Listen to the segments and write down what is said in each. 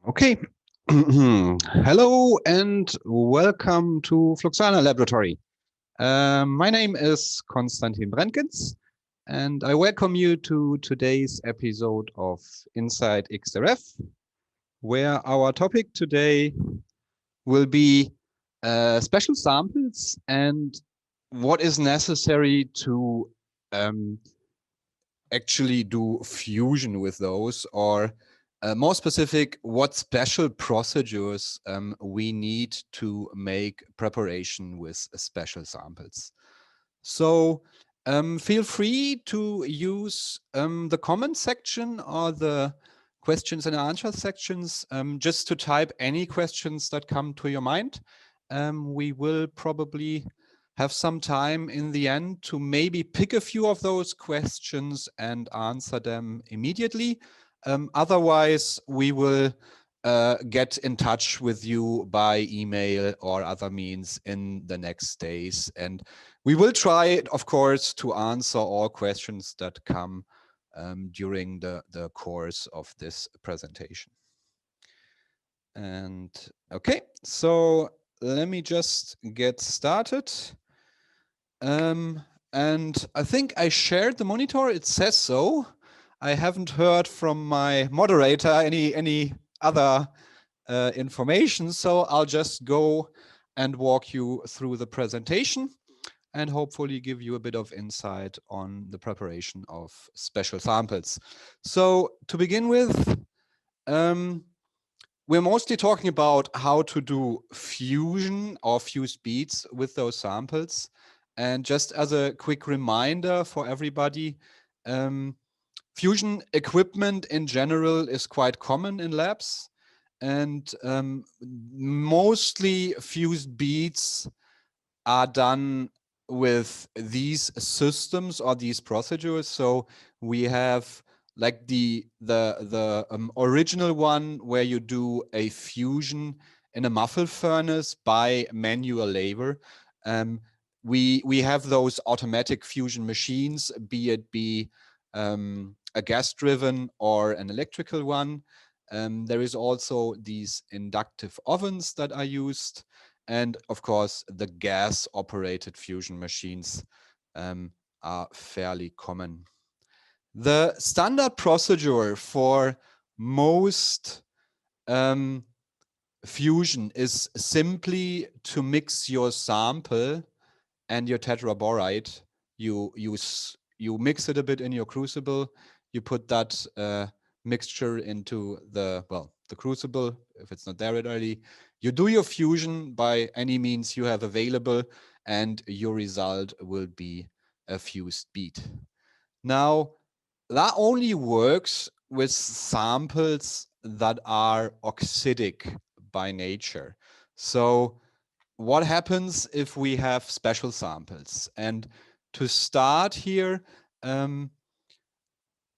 Okay. Hello and welcome to FLUXANA Laboratory. My name is Konstantin Brenkens, and I welcome you to today's episode of Inside XRF, where our topic today will be special samples and what is necessary to actually do fusion with those, or more specific, what special procedures we need to make preparation with special samples. So feel free to use the comment section or the questions and answer sections just to type any questions that come to your mind. We will probably have some time in the end to maybe pick a few of those questions and answer them immediately. Otherwise, we will get in touch with you by email or other means in the next days. And we will try, of course, to answer all questions that come during the course of this presentation. And okay, so let me just get started. And I think I shared the monitor. It says so. I haven't heard from my moderator any other information, so I'll just go and walk you through the presentation and hopefully give you a bit of insight on the preparation of special samples. So to begin with, we're mostly talking about how to do fusion or fused beads with those samples. And just as a quick reminder for everybody, fusion equipment in general is quite common in labs. And mostly fused beads are done with these systems or these procedures. So we have like the original one where you do a fusion in a muffle furnace by manual labor. We have those automatic fusion machines, be it a gas-driven or an electrical one. There is also these inductive ovens that are used. And of course, the gas-operated fusion machines are fairly common. The standard procedure for most fusion is simply to mix your sample and your tetraboride. You mix it a bit in your crucible. You put that mixture into the crucible if it's not there already. You do your fusion by any means you have available, and your result will be a fused bead. Now, that only works with samples that are oxidic by nature. So what happens if we have special samples? And to start here,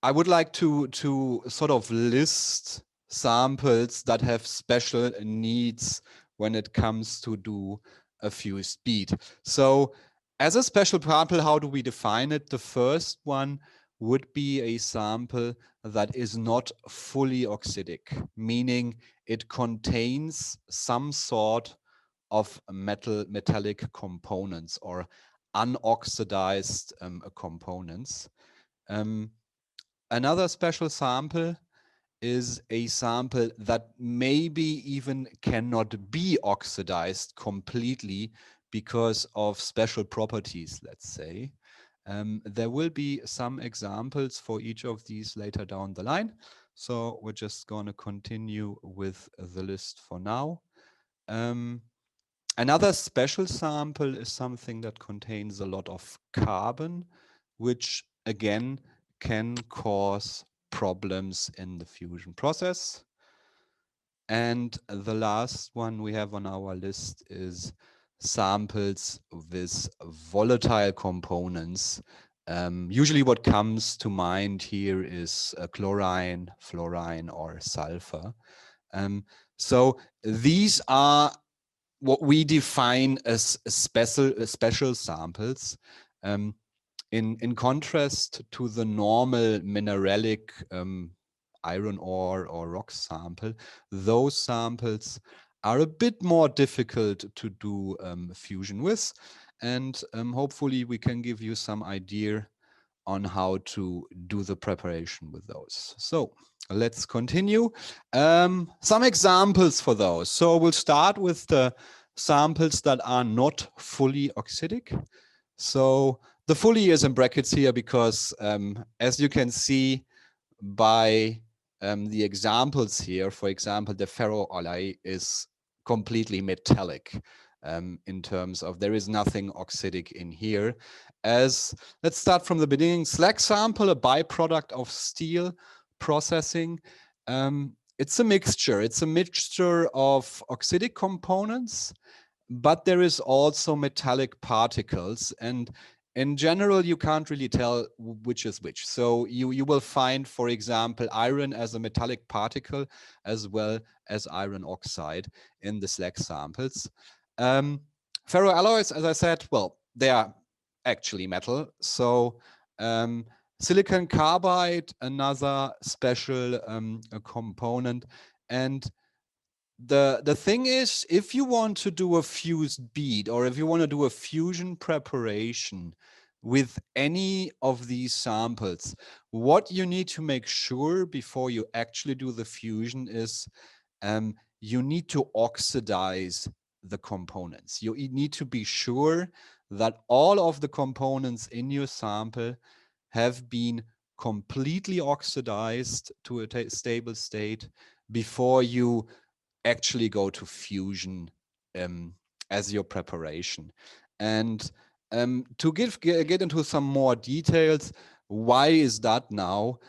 I would like to sort of list samples that have special needs when it comes to do a fused bead. So as a special sample, how do we define it? The first one would be a sample that is not fully oxidic, meaning it contains some sort of metallic components or unoxidized components. Another special sample is a sample that maybe even cannot be oxidized completely because of special properties, let's say. There will be some examples for each of these later down the line. So we're just going to continue with the list for now. Another special sample is something that contains a lot of carbon, which again can cause problems in the fusion process. And the last one we have on our list is samples with volatile components. Usually what comes to mind here is chlorine, fluorine, or sulfur. So these are what we define as special samples. In contrast to the normal mineralic iron ore or rock sample, those samples are a bit more difficult to do fusion with. And hopefully we can give you some idea on how to do the preparation with those. So let's continue. Some examples for those. So we'll start with the samples that are not fully oxidic. So the fully is in brackets here because as you can see by the examples here, for example, the Ferro Alloy is completely metallic in terms of there is nothing oxidic in here. As let's start from the beginning, slag sample, a byproduct of steel processing. It's a mixture. It's a mixture of oxidic components, but there is also metallic particles, and in general you can't really tell which is which. So you will find, for example, iron as a metallic particle as well as iron oxide in the slag samples. Ferro alloys, as I said, well, they are actually metal. So silicon carbide, another special component. And the thing is, if you want to do a fused bead, or if you want to do a fusion preparation with any of these samples, what you need to make sure before you actually do the fusion is you need to oxidize the components. You need to be sure that all of the components in your sample have been completely oxidized to a stable state before you actually go to fusion as your preparation. And to get into some more details, why is that now?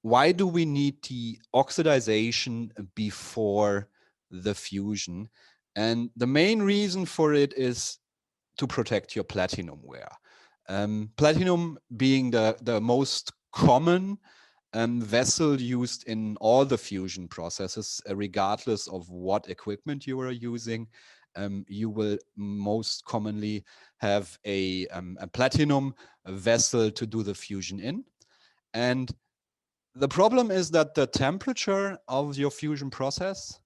Why do we need the oxidization before the fusion? And the main reason for it is to protect your platinum ware. Platinum being the most common vessel used in all the fusion processes, regardless of what equipment you are using. You will most commonly have a platinum vessel to do the fusion in. And the problem is that the temperature of your fusion process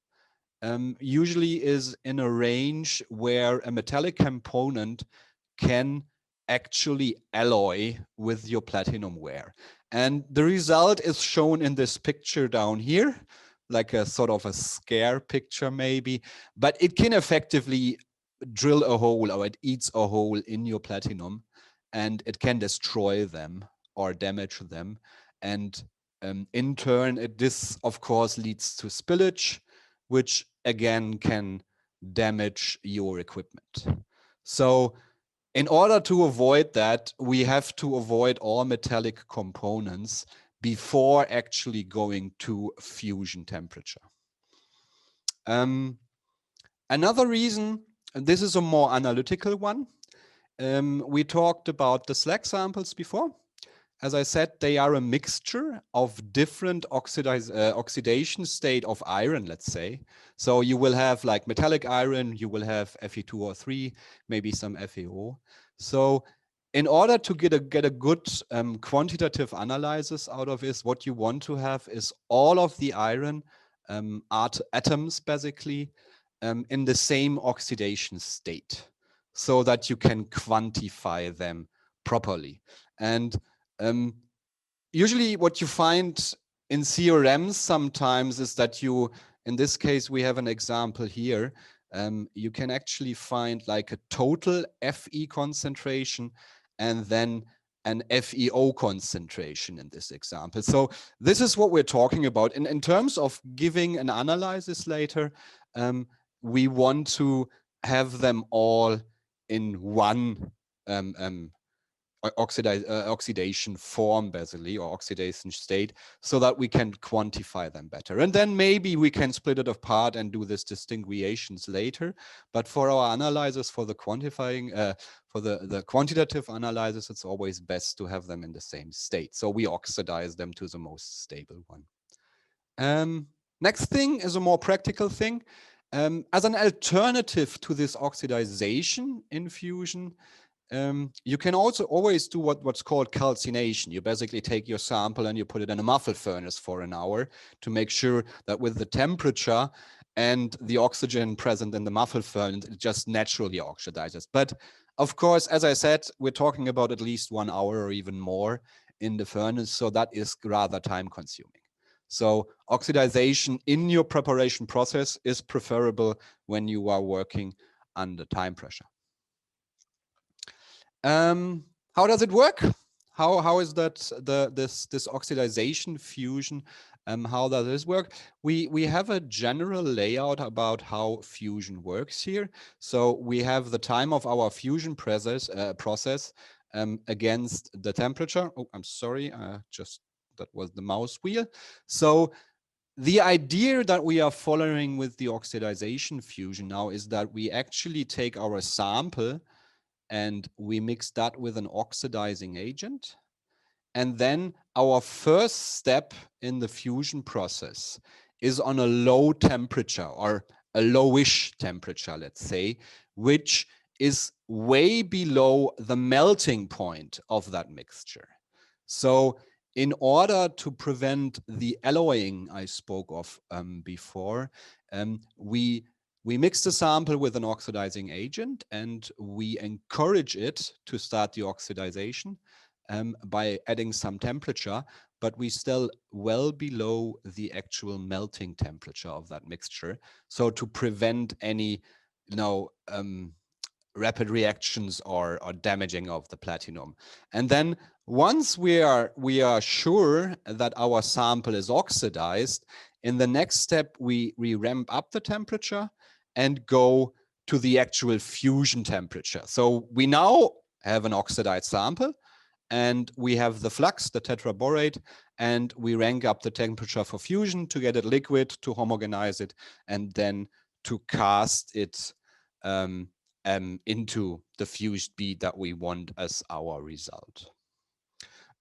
usually is in a range where a metallic component can actually alloy with your platinum ware. And the result is shown in this picture down here, like a sort of a scare picture maybe, but it can effectively drill a hole, or it eats a hole in your platinum, and it can destroy them or damage them. And in turn, this of course leads to spillage, which again can damage your equipment. So in order to avoid that, we have to avoid all metallic components before actually going to fusion temperature. Another reason, and this is a more analytical one, we talked about the slag samples before. As I said, they are a mixture of different oxidation state of iron, let's say. So you will have like metallic iron, you will have Fe2 or 3, maybe some FeO. So in order to get a good quantitative analysis out of this, what you want to have is all of the iron atoms basically in the same oxidation state, so that you can quantify them properly. And usually what you find in CRMs sometimes is that you, in this case, we have an example here. You can actually find like a total Fe concentration and then an FeO concentration in this example. So this is what we're talking about. In terms of giving an analysis later, we want to have them all in one oxidation form basically, or oxidation state, so that we can quantify them better. And then maybe we can split it apart and do this distinguishations later. But for our analysis, for the quantifying, for the quantitative analysis, it's always best to have them in the same state. So we oxidize them to the most stable one. Next thing is a more practical thing. As an alternative to this oxidization in fusion, you can also always do what's called calcination. You basically take your sample and you put it in a muffle furnace for an hour to make sure that with the temperature and the oxygen present in the muffle furnace, it just naturally oxidizes. But of course, as I said, we're talking about at least 1 hour or even more in the furnace, so that is rather time consuming. So oxidization in your preparation process is preferable when you are working under time pressure. How does it work? How is that this oxidization fusion? How does this work? We have a general layout about how fusion works here. So we have the time of our fusion process against the temperature. Oh, I'm sorry, that was the mouse wheel. So the idea that we are following with the oxidization fusion now is that we actually take our sample and we mix that with an oxidizing agent. And then our first step in the fusion process is on a low temperature, or a lowish temperature, let's say, which is way below the melting point of that mixture. So in order to prevent the alloying I spoke of before, we mix the sample with an oxidizing agent and we encourage it to start the oxidization by adding some temperature, but we still well below the actual melting temperature of that mixture. So to prevent any, rapid reactions or damaging of the platinum. And then once we are sure that our sample is oxidized, in the next step, we ramp up the temperature and go to the actual fusion temperature. So we now have an oxidized sample and we have the flux, the tetraborate, and we rank up the temperature for fusion to get it liquid, to homogenize it, and then to cast it into the fused bead that we want as our result.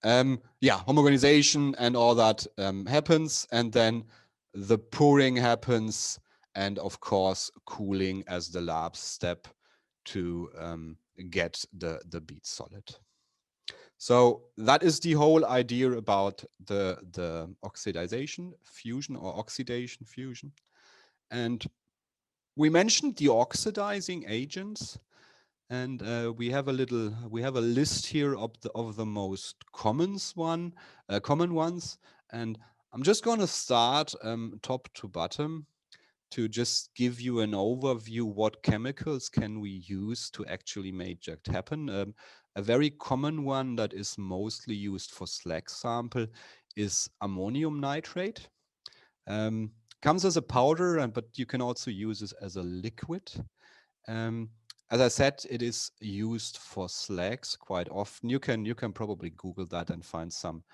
Homogenization and all that happens, and then the pouring happens, and of course cooling as the last step to get the bead solid. So that is the whole idea about the oxidization fusion or oxidation fusion. And we mentioned the oxidizing agents, and we have a list here of the most common ones, and I'm just going to start top to bottom to just give you an overview what chemicals can we use to actually make that happen. A very common one that is mostly used for slag sample is ammonium nitrate. Comes as a powder, but you can also use it as a liquid. As I said, it is used for slags quite often. You can probably Google that and find some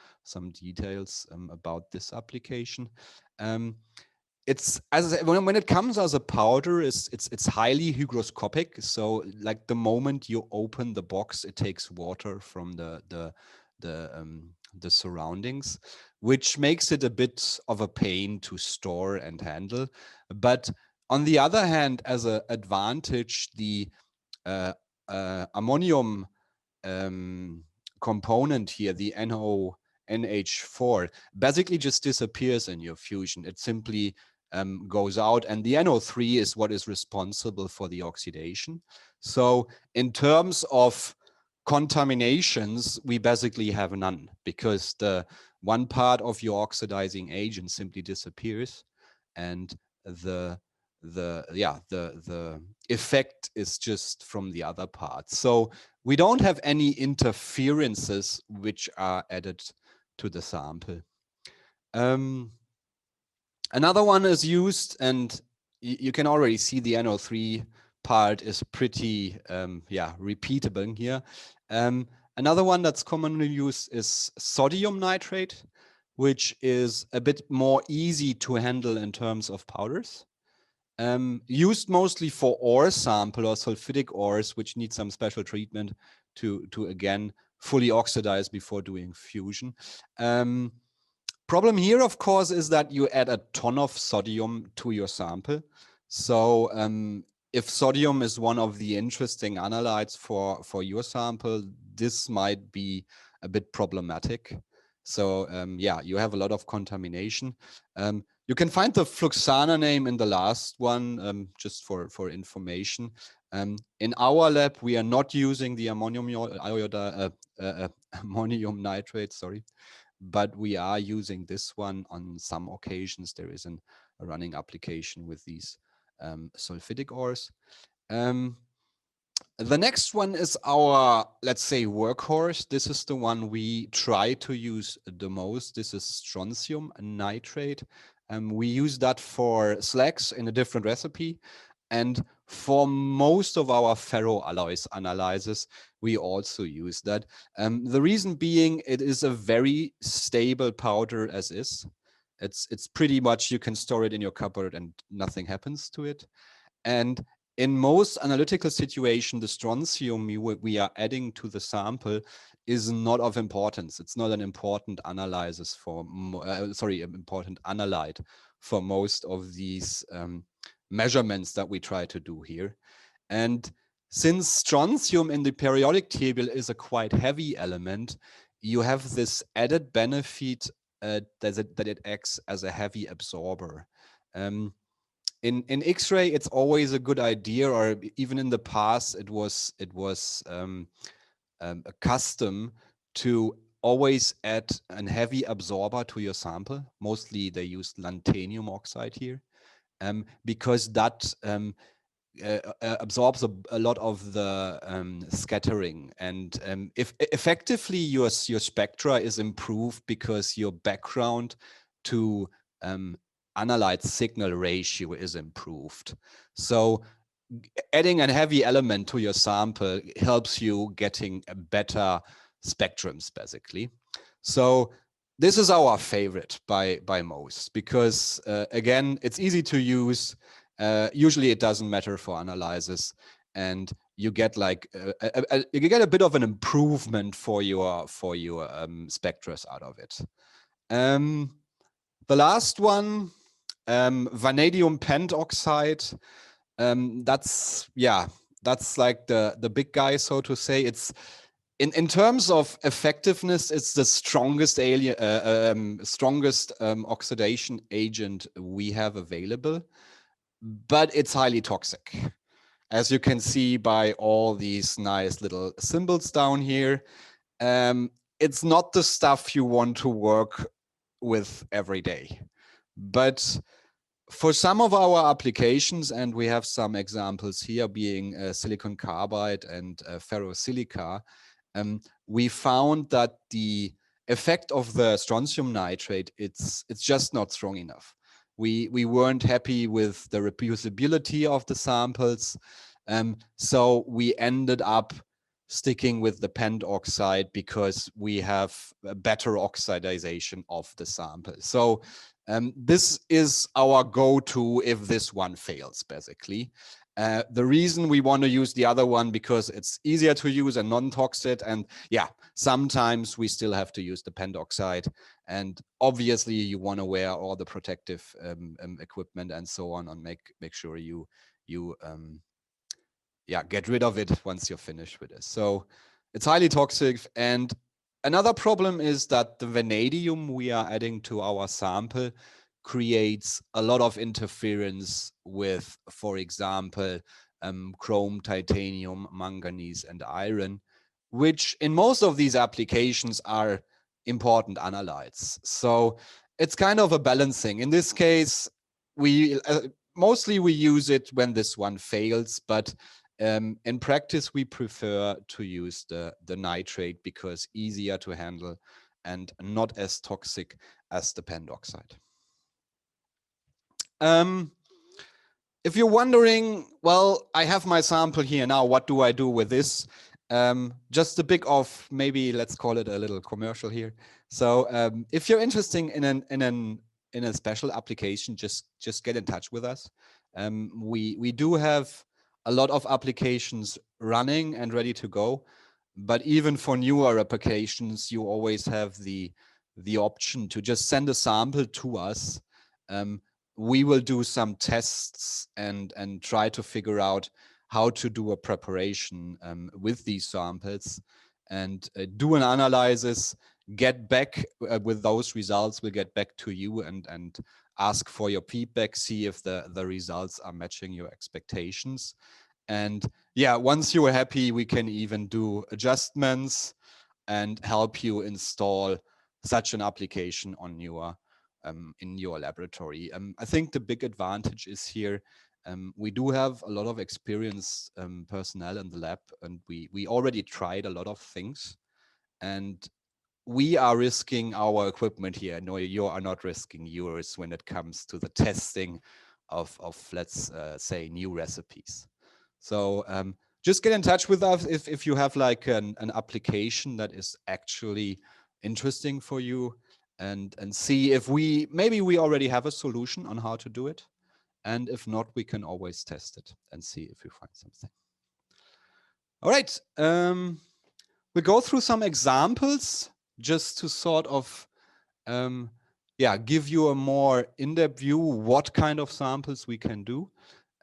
details about this application. It's, as I said, when it comes as a powder, it's highly hygroscopic. So like the moment you open the box, it takes water from the surroundings, which makes it a bit of a pain to store and handle. But on the other hand, as an advantage, the ammonium component here, the NH4, basically just disappears in your fusion. It simply goes out, and the NO3 is what is responsible for the oxidation. So in terms of contaminations, we basically have none, because the one part of your oxidizing agent simply disappears, and the effect is just from the other part. So we don't have any interferences which are added to the sample. Another one is used, and you can already see the NO3 part is pretty repeatable here. Another one that's commonly used is sodium nitrate, which is a bit more easy to handle in terms of powders. Used mostly for ore sample or sulfidic ores, which need some special treatment to again fully oxidize before doing fusion. Problem here, of course, is that you add a ton of sodium to your sample. So if sodium is one of the interesting analytes for your sample, this might be a bit problematic. So yeah, you have a lot of contamination. You can find the FLUXANA name in the last one, just for information. In our lab, we are not using the ammonium nitrate, sorry, but we are using this one on some occasions. There is a running application with these sulfidic ores. The next one is our, let's say, workhorse. This is the one we try to use the most. This is strontium nitrate. We use that for slags in a different recipe. And for most of our ferro alloys analysis, we also use that. The reason being, it is a very stable powder as is. It's pretty much, you can store it in your cupboard and nothing happens to it. And in most analytical situations, the strontium we are adding to the sample is not of importance. It's not an important analysis for, important analyte for most of these measurements that we try to do here. And since strontium in the periodic table is a quite heavy element, you have this added benefit that it acts as a heavy absorber. In X-ray, it's always a good idea, or even in the past, it was a custom to always add a heavy absorber to your sample. Mostly they used lanthanum oxide here, because that absorbs a lot of the scattering, and if effectively your spectra is improved because your background to analyte signal ratio is improved. So adding a heavy element to your sample helps you getting a better spectrums, basically. So this is our favorite by most, because again, it's easy to use. Usually it doesn't matter for analysis, and you get like you get a bit of an improvement for your spectras out of it. The last one, Vanadium Pentoxide. That's like the big guy, so to say. It's in terms of effectiveness, it's the strongest oxidation agent we have available, but it's highly toxic, as you can see by all these nice little symbols down here. It's not the stuff you want to work with every day, but for some of our applications, and we have some examples here being silicon carbide and ferrosilica, we found that the effect of the strontium nitrate, it's just not strong enough. We weren't happy with the reproducibility of the samples, so we ended up sticking with the pentoxide because we have a better oxidization of the sample. So this is our go-to if this one fails, basically. The reason we want to use the other one, because it's easier to use and non-toxic, and yeah, sometimes we still have to use the pentoxide, and obviously you want to wear all the protective equipment and so on, and make sure you get rid of it once you're finished with it. So it's highly toxic. And another problem is that the vanadium we are adding to our sample creates a lot of interference with, for example, chrome, titanium, manganese, and iron, which in most of these applications are important analytes. So it's kind of a balancing. In this case, we mostly we use it when this one fails, but in practice, we prefer to use the nitrate because easier to handle and not as toxic as the pentoxide. If you're wondering, well, I have my sample here now, what do I do with this? Just a bit of, maybe let's call it a little commercial here. So if you're interested in a special application, just get in touch with us. We do have a lot of applications running and ready to go, but even for newer applications, you always have the option to just send a sample to us. we will do some tests and try to figure out how to do a preparation with these samples and do an analysis, get back with those results. We'll get back to you and ask for your feedback, see if the results are matching your expectations. And yeah, once you're happy, we can even do adjustments and help you install such an application on your in your laboratory. I think the big advantage is here, we do have a lot of experienced personnel in the lab, and we already tried a lot of things, and we are risking our equipment here. No, you are not risking yours when it comes to the testing of let's say, new recipes. So just get in touch with us if you have like an application that is actually interesting for you, and see if maybe we already have a solution on how to do it. And if not, we can always test it and see if we find something. All right. We'll go through some examples just to sort of give you a more in-depth view what kind of samples we can do.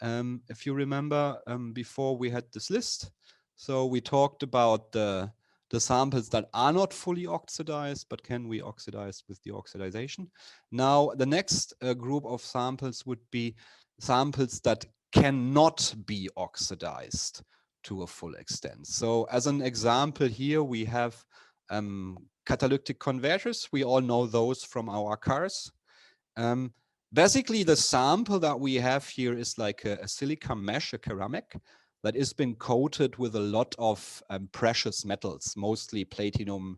If you remember, before we had this list, so we talked about the samples that are not fully oxidized, but can be oxidized with the oxidization. Now, the next group of samples would be samples that cannot be oxidized to a full extent. So as an example here, we have catalytic converters. We all know those from our cars. Basically, the sample that we have here is like a silica mesh, a ceramic, that has been coated with a lot of precious metals, mostly platinum,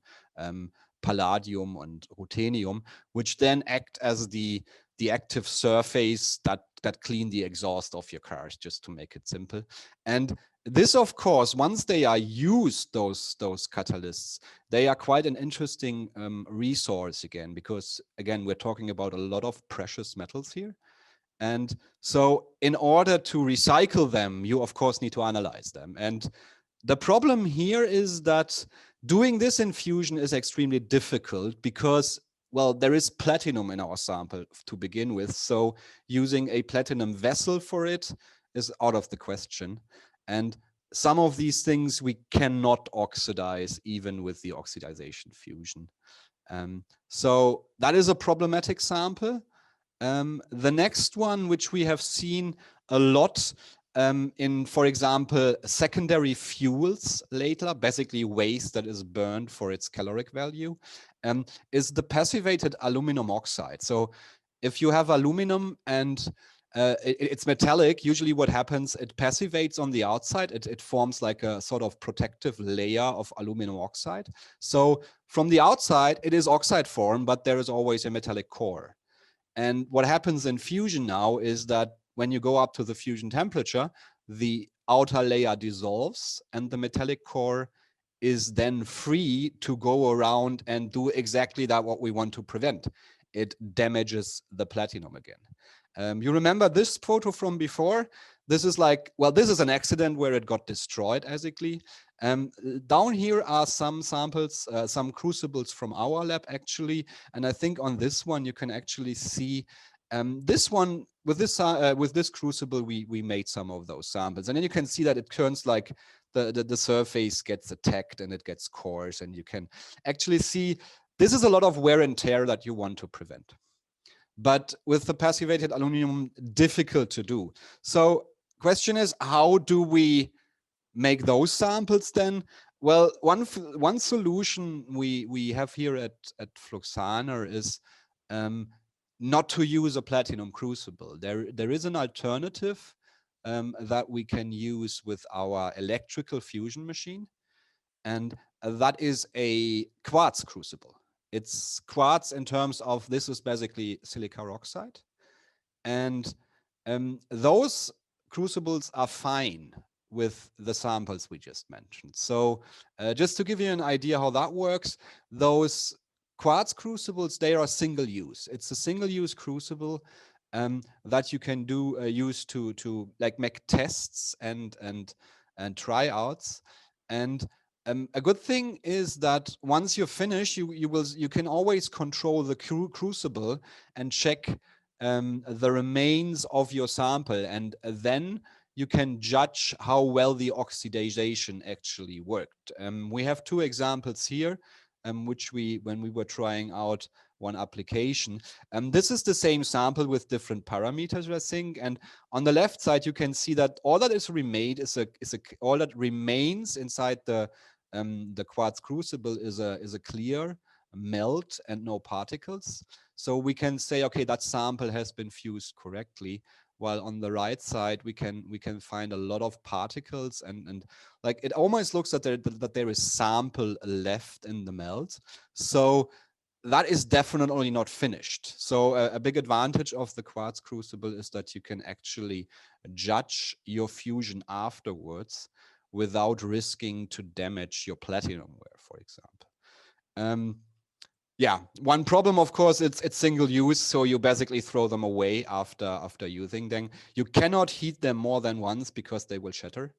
palladium, and ruthenium, which then act as the active surface that clean the exhaust of your cars, just to make it simple. And this, of course, once they are used, those catalysts, they are quite an interesting resource again, because again, we're talking about a lot of precious metals here. And so in order to recycle them, you of course need to analyze them. And the problem here is that doing this in fusion is extremely difficult because, well, there is platinum in our sample to begin with. So using a platinum vessel for it is out of the question. And some of these things we cannot oxidize even with the oxidization fusion. So that is a problematic sample. The next one, which we have seen a lot in, for example, secondary fuels later, basically waste that is burned for its caloric value, is the passivated aluminum oxide. So if you have aluminum and it's metallic, usually what happens, it passivates on the outside. It forms like a sort of protective layer of aluminum oxide. So from the outside, it is oxide form, but there is always a metallic core. And what happens in fusion now is that when you go up to the fusion temperature, the outer layer dissolves and the metallic core is then free to go around and do exactly that what we want to prevent. It damages the platinum again. You remember this photo from before? This is like, well, this is an accident where it got destroyed, basically. Down here are some samples, some crucibles from our lab, actually. And I think on this one, you can actually see this one, with this crucible, we made some of those samples. And then you can see that it turns like the surface gets attacked and it gets coarse. And you can actually see this is a lot of wear and tear that you want to prevent. But with the passivated aluminum, difficult to do. So question is, how do we make those samples then? Well, one solution we have here at FLUXANA is not to use a platinum crucible. There is an alternative that we can use with our electrical fusion machine, and that is a quartz crucible. It's quartz in terms of this is basically silica oxide. And those crucibles are fine with the samples we just mentioned. So just to give you an idea how that works, those quartz crucibles, they are single use. It's a single use crucible that you can use to like make tests and tryouts. And a good thing is that once you finish, you can always control the crucible and check the remains of your sample, and then you can judge how well the oxidation actually worked. We have two examples here, which when we were trying out one application. This is the same sample with different parameters, I think. And on the left side, you can see that all that is remained all that remains inside the Quartz Crucible is a clear melt and no particles. So we can say, okay, that sample has been fused correctly. While on the right side, we can find a lot of particles, and like it almost looks that there is sample left in the melt. So that is definitely not finished. So a big advantage of the Quartz Crucible is that you can actually judge your fusion afterwards without risking to damage your platinum ware, for example. Yeah, one problem, of course, it's single use, so you basically throw them away after using them. You cannot heat them more than once because they will shatter.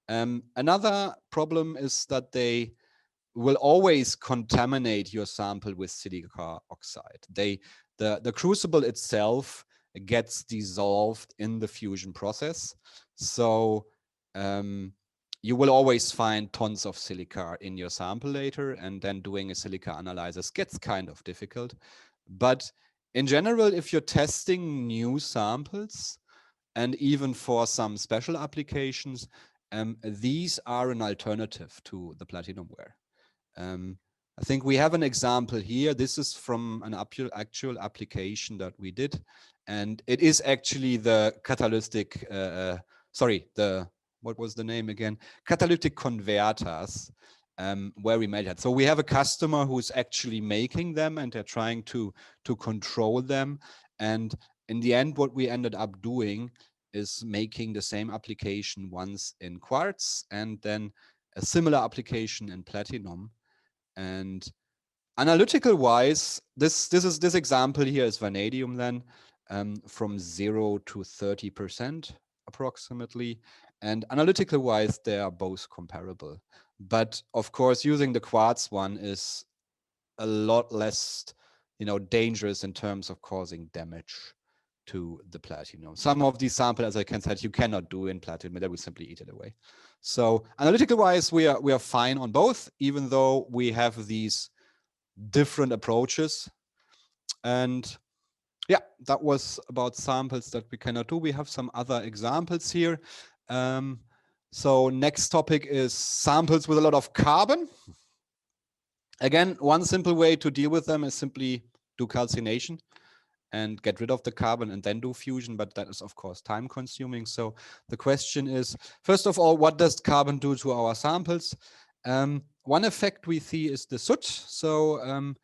Another problem is that they will always contaminate your sample with silica oxide. The crucible itself gets dissolved in the fusion process, so you will always find tons of silica in your sample later, and then doing a silica analysis gets kind of difficult. But in general, if you're testing new samples, and even for some special applications, these are an alternative to the platinum ware. I think we have an example here. This is from an actual application that we did, and it is actually the catalytic, what was the name again? Catalytic Converters, where we made it. So we have a customer who's actually making them, and they're trying to control them. And in the end, what we ended up doing is making the same application once in quartz and then a similar application in platinum. And analytical wise, this example here is vanadium then, from 0 to 30% approximately. And analytical wise, they are both comparable. But of course, using the quartz one is a lot less, dangerous in terms of causing damage to the platinum. Some of these samples, as I can say, you cannot do in platinum, they will simply eat it away. So analytical wise, we are fine on both, even though we have these different approaches. And yeah, that was about samples that we cannot do. We have some other examples here. So next topic is samples with a lot of carbon. Again, one simple way to deal with them is simply do calcination and get rid of the carbon and then do fusion, but that is of course time consuming. So the question is, first of all, what does carbon do to our samples? One effect we see is the soot. So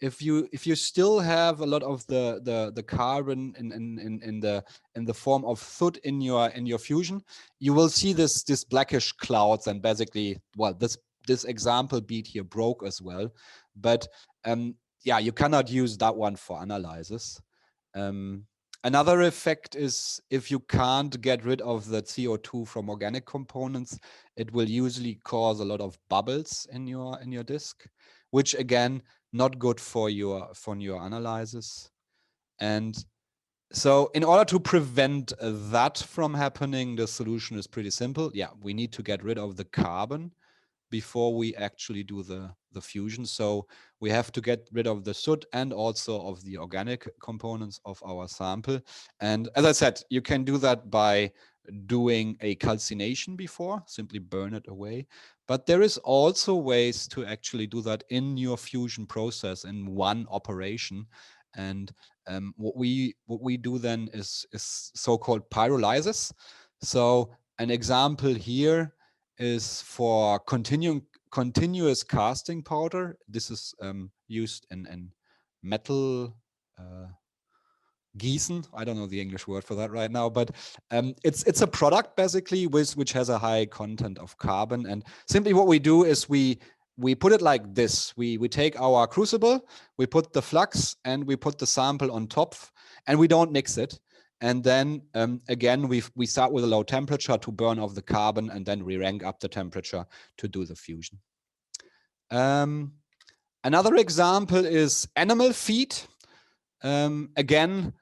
if you still have a lot of the carbon in the form of soot in your fusion, you will see this blackish clouds, and basically, well, this example bead here broke as well, but yeah, you cannot use that one for analysis. Another effect is if you can't get rid of the CO2 from organic components, it will usually cause a lot of bubbles in your disk, which again, not good for your analysis. And so in order to prevent that from happening, the solution is pretty simple. Yeah, we need to get rid of the carbon before we actually do the fusion. So we have to get rid of the soot and also of the organic components of our sample. And as I said, you can do that by doing a calcination before, simply burn it away. But there is also ways to actually do that in your fusion process in one operation. And what we do then is so-called pyrolysis. So an example here is for continuous casting powder. This is used in metal gießen. I don't know the English word for that right now, but it's a product basically which has a high content of carbon. And simply what we do is we put it like this. We take our crucible, we put the flux, and we put the sample on top, and we don't mix it. And then again, we start with a low temperature to burn off the carbon, and then we rank up the temperature to do the fusion. Another example is animal feed. Again,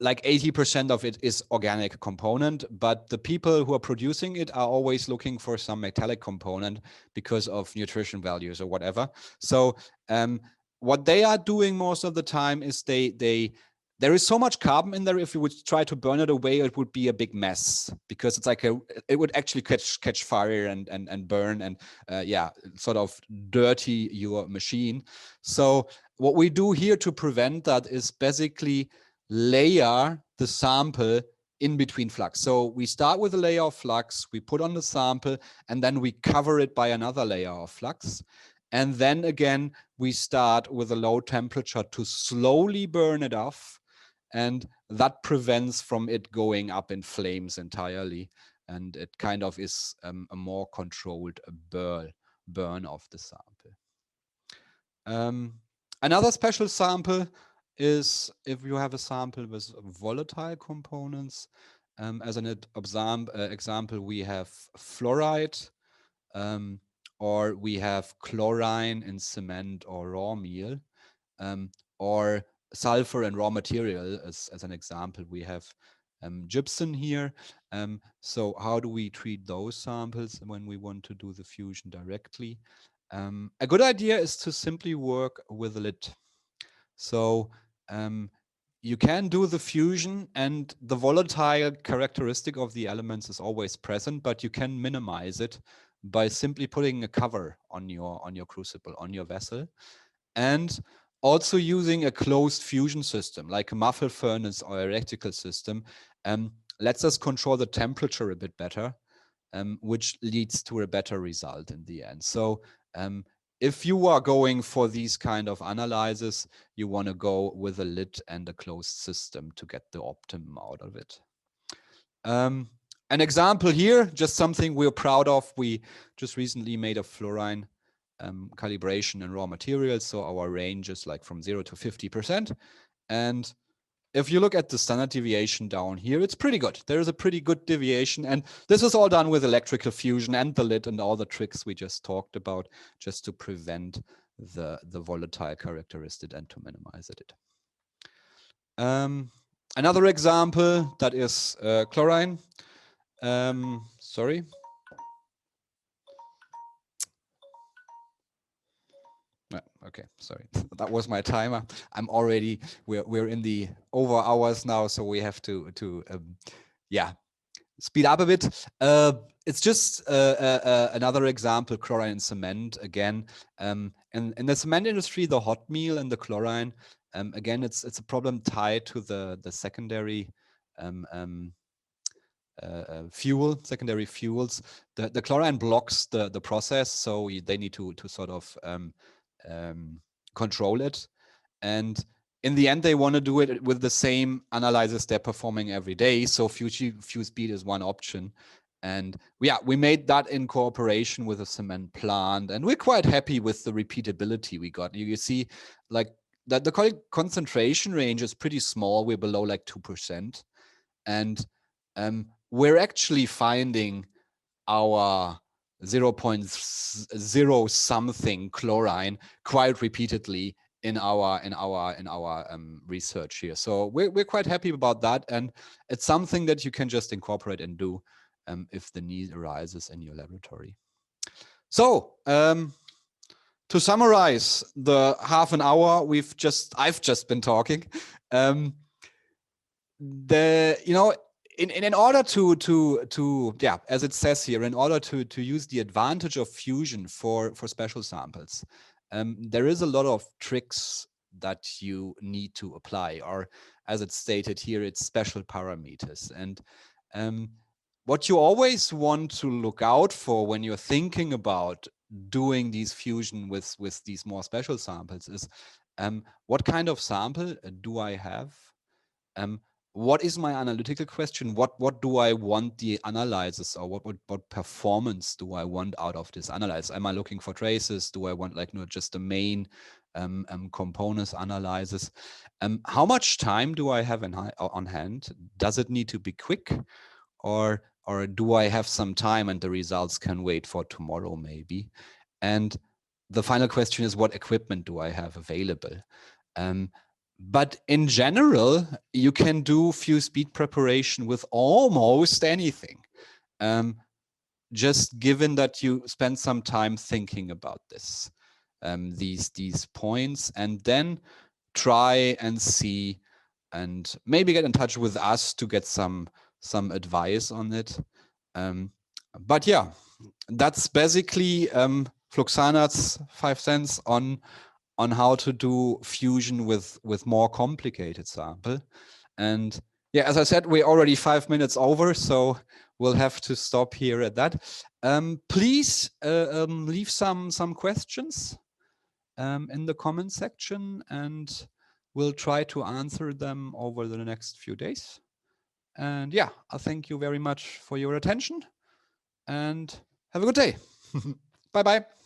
like 80% of it is organic component, but the people who are producing it are always looking for some metallic component because of nutrition values or whatever. So what they are doing most of the time is there is so much carbon in there. If you would try to burn it away, it would be a big mess, because it's like it would actually catch fire and burn and yeah, sort of dirty your machine. So what we do here to prevent that is basically layer the sample in between flux. So we start with a layer of flux, we put on the sample, and then we cover it by another layer of flux. And then again, we start with a low temperature to slowly burn it off. And that prevents from it going up in flames entirely. And it kind of is a more controlled burn of the sample. Another special sample is if you have a sample with volatile components. As an example, we have fluoride, or we have chlorine in cement or raw meal, or sulfur and raw material. As an example, we have gypsum here. So how do we treat those samples when we want to do the fusion directly? A good idea is to simply work with a lid. So you can do the fusion, and the volatile characteristic of the elements is always present, but you can minimize it by simply putting a cover on your crucible, on your vessel, and also using a closed fusion system like a muffle furnace or a reticle system lets us control the temperature a bit better, which leads to a better result in the end. So if you are going for these kind of analyses, you want to go with a lid and a closed system to get the optimum out of it. An example here, just something we're proud of. We just recently made a fluorine calibration and raw materials. So our range is like from 0 to 50%. And if you look at the standard deviation down here, it's pretty good. There is a pretty good deviation. And this is all done with electrical fusion and the lid and all the tricks we just talked about, just to prevent the volatile characteristic and to minimize it. Another example, that is chlorine. Sorry. Okay, sorry. That was my timer. I'm already, we're in the over hours now, so we have to yeah, speed up a bit. It's just another example, chlorine and cement again. In the cement industry, the hot meal and the chlorine, again, it's a problem tied to the secondary secondary fuels. The chlorine blocks the process, so they need to sort of control it. And in the end, they want to do it with the same analyzers they're performing every day. So fuse speed is one option. And yeah, we made that in cooperation with a cement plant, and we're quite happy with the repeatability we got. You see, like that the concentration range is pretty small. We're below like 2%. And we're actually finding our 0.0 something chlorine quite repeatedly in our research here. So we're quite happy about that, and it's something that you can just incorporate and do if the need arises in your laboratory. So to summarize the half an hour I've just been talking, in order to yeah, as it says here, in order to use the advantage of fusion for special samples, there is a lot of tricks that you need to apply, or as it's stated here, it's special parameters. And what you always want to look out for when you're thinking about doing these fusion with these more special samples is what kind of sample do I have? What is my analytical question? What do I want the analysis, or what performance do I want out of this analysis? Am I looking for traces? Do I want like not just the main components analysis? How much time do I have on hand? Does it need to be quick, or do I have some time and the results can wait for tomorrow maybe? And the final question is, what equipment do I have available? But in general, you can do fused bead preparation with almost anything. Just given that you spend some time thinking about this, these points, and then try and see, and maybe get in touch with us to get some advice on it. But yeah, that's basically FLUXANA's 5 cents on how to do fusion with more complicated sample. And yeah, as I said, we're already 5 minutes over, so we'll have to stop here at that. Please leave some questions in the comment section, and we'll try to answer them over the next few days. And yeah, I thank you very much for your attention, and have a good day. Bye-bye.